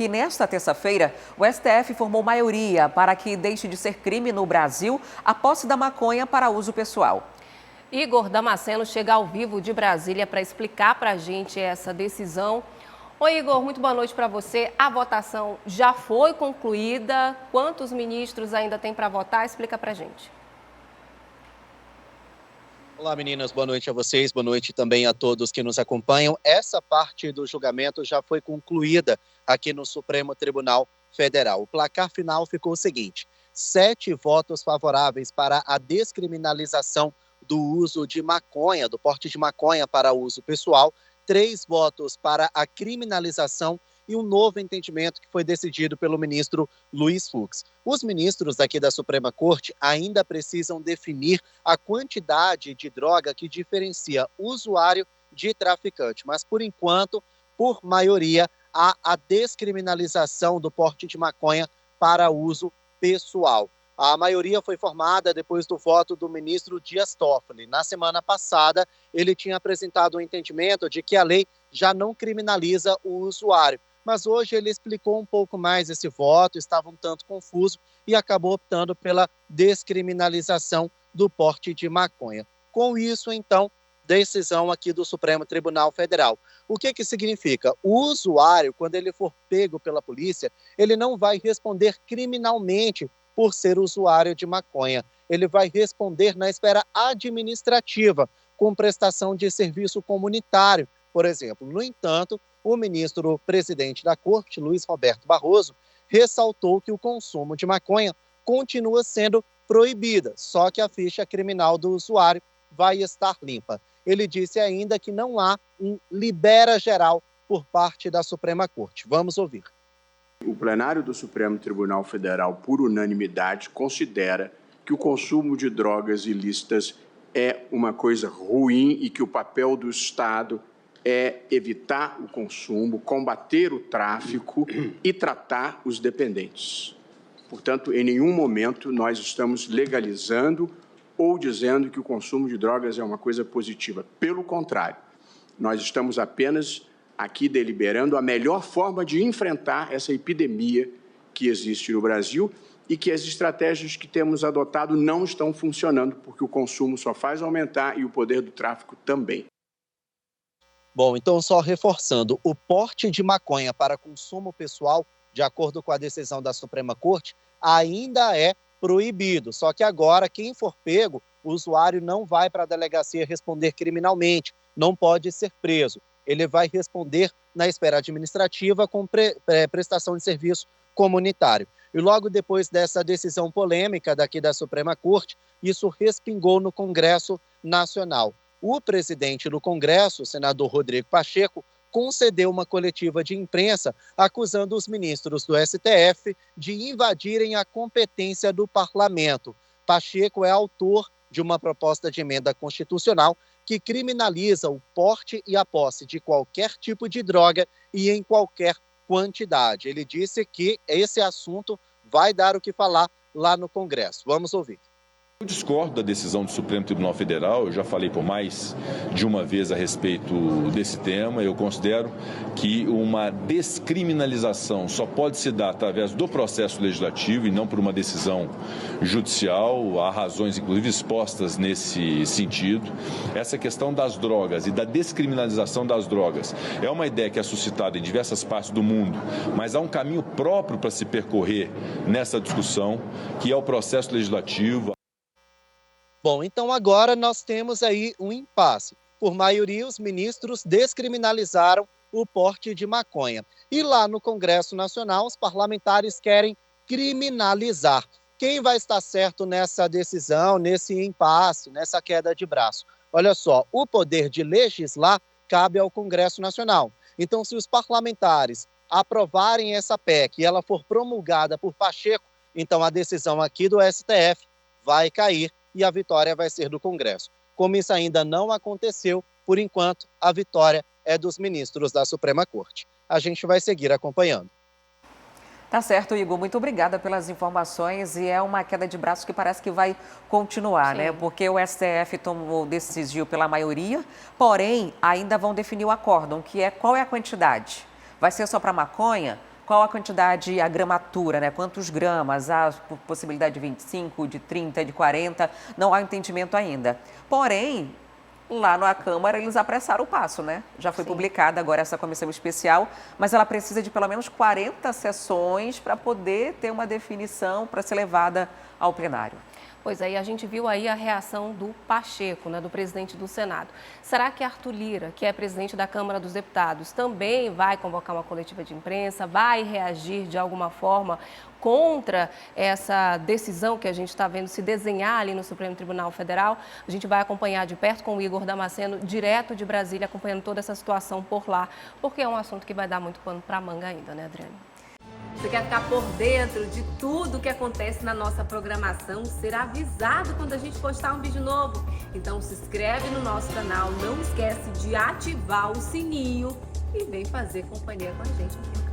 que nesta terça-feira o STF formou maioria para que deixe de ser crime no Brasil a posse da maconha para uso pessoal. Igor Damasceno chega ao vivo de Brasília para explicar para a gente essa decisão. Oi, Igor, muito boa noite para você. A votação já foi concluída. Quantos ministros ainda tem para votar? Explica para a gente. Olá, meninas. Boa noite a vocês. Boa noite também a todos que nos acompanham. Essa parte do julgamento já foi concluída aqui no Supremo Tribunal Federal. O placar final ficou o seguinte: 7 votos favoráveis para a descriminalização do uso de maconha, do porte de maconha para uso pessoal, 3 votos para a criminalização e um novo entendimento que foi decidido pelo ministro Luiz Fux. Os ministros aqui da Suprema Corte ainda precisam definir a quantidade de droga que diferencia usuário de traficante, mas por enquanto, por maioria, há a descriminalização do porte de maconha para uso pessoal. A maioria foi formada depois do voto do ministro Dias Toffoli. Na semana passada, ele tinha apresentado um entendimento de que a lei já não criminaliza o usuário. Mas hoje ele explicou um pouco mais esse voto, estava um tanto confuso e acabou optando pela descriminalização do porte de maconha. Com isso, então, decisão aqui do Supremo Tribunal Federal. O que significa? O usuário, quando ele for pego pela polícia, ele não vai responder criminalmente por ser usuário de maconha. Ele vai responder na esfera administrativa, com prestação de serviço comunitário, por exemplo. No entanto, o ministro presidente da Corte, Luiz Roberto Barroso, ressaltou que o consumo de maconha continua sendo proibida, só que a ficha criminal do usuário vai estar limpa. Ele disse ainda que não há um libera geral por parte da Suprema Corte. Vamos ouvir. O plenário do Supremo Tribunal Federal, por unanimidade, considera que o consumo de drogas ilícitas é uma coisa ruim e que o papel do Estado é evitar o consumo, combater o tráfico e tratar os dependentes. Portanto, em nenhum momento nós estamos legalizando ou dizendo que o consumo de drogas é uma coisa positiva. Pelo contrário, nós estamos apenas aqui deliberando a melhor forma de enfrentar essa epidemia que existe no Brasil e que as estratégias que temos adotado não estão funcionando, porque o consumo só faz aumentar e o poder do tráfico também. Bom, então só reforçando, o porte de maconha para consumo pessoal, de acordo com a decisão da Suprema Corte, ainda é proibido. Só que agora, quem for pego, o usuário não vai para a delegacia responder criminalmente, não pode ser preso. Ele vai responder na esfera administrativa com prestação de serviço comunitário. E logo depois dessa decisão polêmica daqui da Suprema Corte, isso respingou no Congresso Nacional. O presidente do Congresso, o senador Rodrigo Pacheco, concedeu uma coletiva de imprensa acusando os ministros do STF de invadirem a competência do parlamento. Pacheco é autor de uma proposta de emenda constitucional que criminaliza o porte e a posse de qualquer tipo de droga e em qualquer quantidade. Ele disse que esse assunto vai dar o que falar lá no Congresso. Vamos ouvir. Eu discordo da decisão do Supremo Tribunal Federal, eu já falei por mais de uma vez a respeito desse tema. Eu considero que uma descriminalização só pode se dar através do processo legislativo e não por uma decisão judicial. Há razões, inclusive, expostas nesse sentido. Essa questão das drogas e da descriminalização das drogas é uma ideia que é suscitada em diversas partes do mundo, mas há um caminho próprio para se percorrer nessa discussão, que é o processo legislativo. Bom, então agora nós temos aí um impasse. Por maioria, os ministros descriminalizaram o porte de maconha. E lá no Congresso Nacional, os parlamentares querem criminalizar. Quem vai estar certo nessa decisão, nesse impasse, nessa queda de braço? Olha só, o poder de legislar cabe ao Congresso Nacional. Então, se os parlamentares aprovarem essa PEC e ela for promulgada por Pacheco, então a decisão aqui do STF vai cair e a vitória vai ser do Congresso. Como isso ainda não aconteceu, por enquanto, a vitória é dos ministros da Suprema Corte. A gente vai seguir acompanhando. Tá certo, Igor. Muito obrigada pelas informações. E é uma queda de braço que parece que vai continuar, né? Porque o STF decidiu pela maioria, porém, ainda vão definir o acórdão, que é qual é a quantidade. Vai ser só para maconha? qual a quantidade, a gramatura, né? Quantos gramas, há possibilidade de 25, de 30, de 40, não há entendimento ainda. Porém, lá na Câmara, eles apressaram o passo, né? Já foi publicada agora essa comissão especial, mas ela precisa de pelo menos 40 sessões para poder ter uma definição para ser levada ao plenário. Pois aí a gente viu aí a reação do Pacheco, né, do presidente do Senado. Será que Arthur Lira, que é presidente da Câmara dos Deputados, também vai convocar uma coletiva de imprensa, vai reagir de alguma forma contra essa decisão que a gente está vendo se desenhar ali no Supremo Tribunal Federal? A gente vai acompanhar de perto com o Igor Damasceno, direto de Brasília, acompanhando toda essa situação por lá, porque é um assunto que vai dar muito pano para manga ainda, né, Adriane? Você quer ficar por dentro de tudo que acontece na nossa programação, ser avisado quando a gente postar um vídeo novo? Então se inscreve no nosso canal, não esquece de ativar o sininho e vem fazer companhia com a gente aqui no canal.